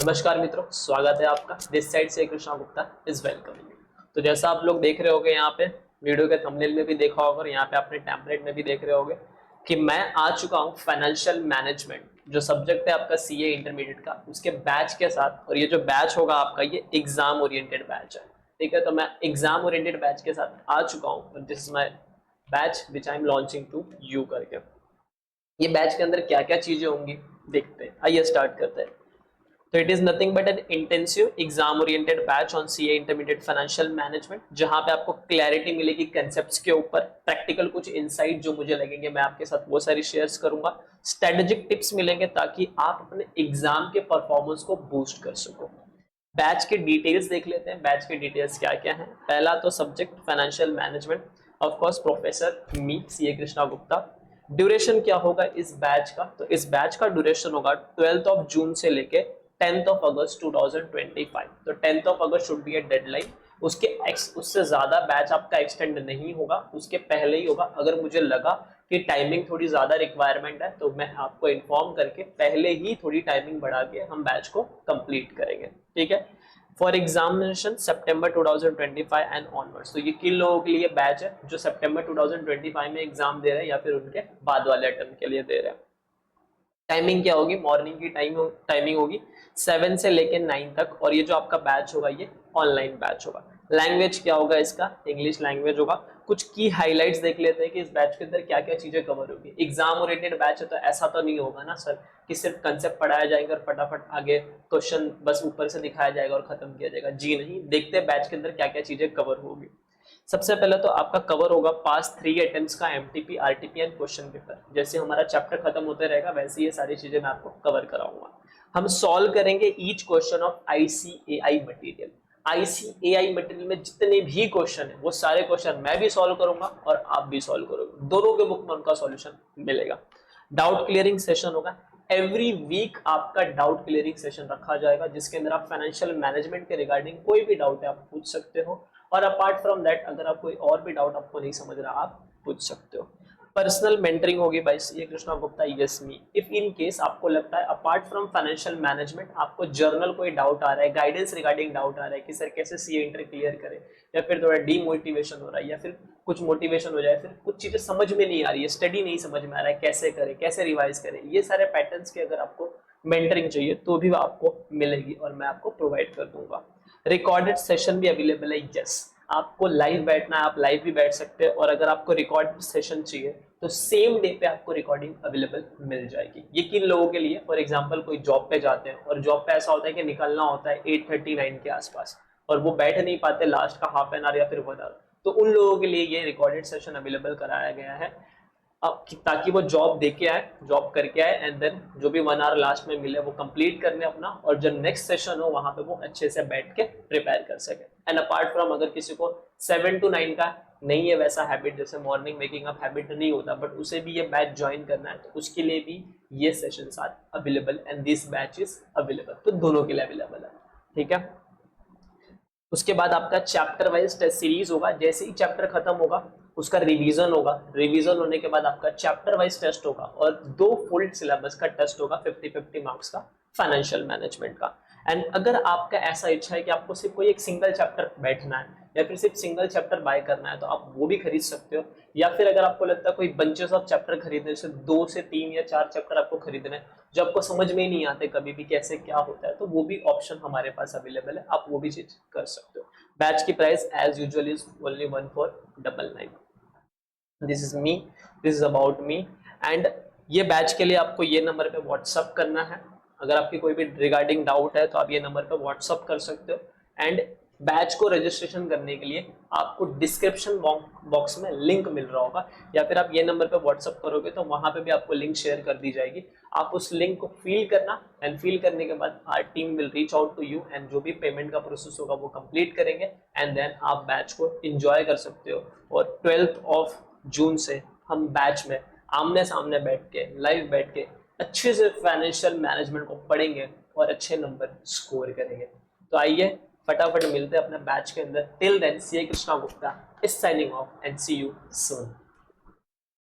नमस्कार मित्रों, स्वागत है आपका। दिस साइड से कृष्णा गुप्ता इज वेलकमिंग। तो जैसा आप लोग देख रहे होगे यहाँ पे वीडियो के थंबनेल में भी देखा होगा और यहाँ पे आपने टेम्पलेट में भी देख रहे होगे कि मैं आ चुका हूँ फाइनेंशियल मैनेजमेंट जो सब्जेक्ट है आपका सीए इंटरमीडिएट का, उसके बैच के साथ। और ये जो बैच होगा आपका, ये एग्जाम ओरिएंटेड बैच है। ठीक है, तो मैं एग्जाम ओरिएंटेड बैच के साथ आ चुका हूँ। This is my batch which I am launching to you करके। ये बैच के अंदर क्या क्या चीजें होंगी देखते हैं, आइए स्टार्ट करते हैं। तो it is nothing but N intensive exam oriented batch on CA intermediate financial management, जहां पे आपको क्लैरिटी मिलेगी कंसेप्ट्स के ऊपर। प्रैक्टिकल कुछ इनसाइट जो मुझे लगेंगे मैं आपके साथ वो सारी शेयर्स करूंगा। स्ट्रेटेजिक टिप्स मिलेंगे ताकि आप अपने एग्जाम के परफॉर्मेंस को बूस्ट कर सको। बैच के डिटेल्स देख लेते हैं। बैच के डिटेल्स क्या क्या है। पहला तो subject financial management, of course professor me CA Krishna Gupta. Duration क्या होगा इस बैच का, तो इस बैच का ड्यूरेशन होगा 12th ऑफ जून से लेके 10th ऑफ अगस्त 2025। तो 10th of August should be A deadline. उससे ज्यादा बैच आपका एक्सटेंड नहीं होगा, उसके पहले ही होगा। अगर मुझे लगा कि टाइमिंग थोड़ी ज्यादा रिक्वायरमेंट है तो मैं आपको इन्फॉर्म करके पहले ही थोड़ी टाइमिंग बढ़ा के हम बैच को कंप्लीट करेंगे। ठीक है, for examination September 2025 and onwards. तो ये किन लोगों के लिए बैच है जो सितंबर 2025 में एग्जाम दे रहे हैं या फिर उनके बाद वाले अटेम्प्ट के लिए दे रहे हैं। टाइमिंग क्या होगी, मॉर्निंग की टाइमिंग होगी 7 से लेके 9 तक। और ये जो आपका बैच होगा ये ऑनलाइन बैच होगा। लैंग्वेज क्या होगा इसका, इंग्लिश लैंग्वेज होगा। कुछ की हाइलाइट्स देख लेते हैं कि इस बैच के अंदर क्या क्या चीजें कवर होगी। एग्जाम ओरिएंटेड बैच है तो ऐसा तो नहीं होगा ना सर कि सिर्फ कंसेप्ट पढ़ाया जाएगा और फटाफट आगे क्वेश्चन बस ऊपर से दिखाया जाएगा और खत्म किया जाएगा। जी नहीं, देखते हैं बैच के अंदर क्या क्या चीजें कवर होगी। सबसे पहले तो आपका कवर होगा पास 3 अटेम्प्ट्स का MTP, RTP and question paper. जैसे हमारा चैप्टर खत्म होते रहेगा वैसे ये सारी चीजें मैं आपको कवर कराऊंगा। हम सॉल्व करेंगे each question of ICAI material. ICAI material में जितने भी क्वेश्चन है वो सारे क्वेश्चन मैं भी सॉल्व करूंगा और आप भी सॉल्व करोगे। दोनों के बुक में उनका सॉल्यूशन मिलेगा। डाउट क्लियरिंग सेशन होगा। एवरी वीक आपका डाउट क्लियरिंग सेशन रखा जाएगा जिसके अंदर आप फाइनेंशियल मैनेजमेंट के रिगार्डिंग कोई भी डाउट है आप पूछ सकते हो। और अपार्ट फ्रॉम दैट अगर आप कोई और भी डाउट आपको नहीं समझ रहा आप पूछ सकते हो। पर्सनल मेंटरिंग होगी by CA Krishna Gupta yes me. If in case आपको लगता है अपार्ट फ्रॉम फाइनेंशियल मैनेजमेंट आपको जर्नल कोई डाउट आ रहा है, गाइडेंस रिगार्डिंग डाउट आ रहा है कि सर कैसे सीए इंटर क्लियर करें, या फिर थोड़ा डीमोटिवेशन हो रहा है या फिर कुछ मोटिवेशन हो जाए, फिर कुछ चीजें समझ में नहीं आ रही है, स्टडी नहीं समझ में आ रहा है, कैसे करें, कैसे रिवाइज करें, ये सारे पैटर्न्स के अगर आपको मेंटरिंग चाहिए तो भी आपको मिलेगी और मैं आपको प्रोवाइड कर दूंगा। रिकॉर्डेड सेशन भी अवेलेबल है। यस, आपको लाइव बैठना है आप लाइव भी बैठ सकते हैं, और अगर आपको रिकॉर्डेड सेशन चाहिए तो सेम डे पे आपको रिकॉर्डिंग अवेलेबल मिल जाएगी। ये किन लोगों के लिए, फॉर एग्जांपल कोई जॉब पे जाते हैं और जॉब पे ऐसा होता है कि निकलना होता है 8:39 के आसपास और वो बैठ नहीं पाते लास्ट का हाफ एन आवर या फिर 1 आवर, तो उन लोगों के लिए ये रिकॉर्डेड सेशन अवेलेबल कराया गया है। अब ताकि वो जॉब देके आए, जॉब करके आए एंड देन जो भी 1 आवर लास्ट में मिले वो कंप्लीट करने अपना, और जो नेक्स्ट सेशन हो वहां पे वो अच्छे से बैठ के प्रिपेयर कर सके। एंड अपार्ट फ्रॉम अगर किसी को 7 to 9 का नहीं है वैसा हैबिट, जैसे मॉर्निंग वेकिंग अप हैबिट नहीं होता बट उसे भी ये बैच ज्वाइन करना है, तो उसके लिए भी ये sessions are available and this batch is available. तो दोनों के लिए अवेलेबल है। ठीक है, उसके बाद आपका चैप्टर वाइज टेस्ट सीरीज होगा। जैसे ही चैप्टर खत्म होगा उसका रिवीजन होगा। रिवीजन होने के बाद आपका चैप्टर वाइज टेस्ट होगा और 2 फुल सिलेबस का टेस्ट होगा 50-50 मार्क्स का फाइनेंशियल मैनेजमेंट का। एंड अगर आपका ऐसा इच्छा है कि आपको सिर्फ कोई एक सिंगल चैप्टर बैठना है या फिर सिर्फ सिंगल चैप्टर बाय करना है तो आप वो भी खरीद सकते हो। या फिर अगर आपको लगता है कोई बंचेस ऑफ चैप्टर खरीदने, जैसे 2 से 3 या 4 चैप्टर आपको खरीदने हैं जो आपको समझ में ही नहीं आते कभी भी कैसे क्या होता है, तो वो भी ऑप्शन हमारे पास अवेलेबल है, आप वो भी चीज कर सकते हो। बैच की price as usual is only 1499। This is me, this is about me. And ये बैच के लिए आपको ये नंबर पे व्हाट्सअप करना है। अगर आपकी कोई भी रिगार्डिंग डाउट है तो आप ये नंबर पे व्हाट्सअप कर सकते हो। एंड बैच को रजिस्ट्रेशन करने के लिए आपको डिस्क्रिप्शन बॉक्स में लिंक मिल रहा होगा, या फिर आप ये नंबर पे व्हाट्सअप करोगे तो वहां पे भी आपको लिंक शेयर कर दी जाएगी। आप उस लिंक को फिल करना एंड फिल करने के बाद our team will reach out to you and जो भी पेमेंट का प्रोसेस होगा वो कंप्लीट करेंगे एंड देन आप बैच को एंजॉय कर सकते हो। और 12th ऑफ जून से हम बैच में आमने सामने बैठ के लाइव बैठ के अच्छे से फाइनेंशियल मैनेजमेंट को पढ़ेंगे और अच्छे नंबर स्कोर करेंगे। तो आइए फटाफट मिलते हैं अपने बैच के अंदर। Till then CA Krishna Gupta is signing off and see you soon.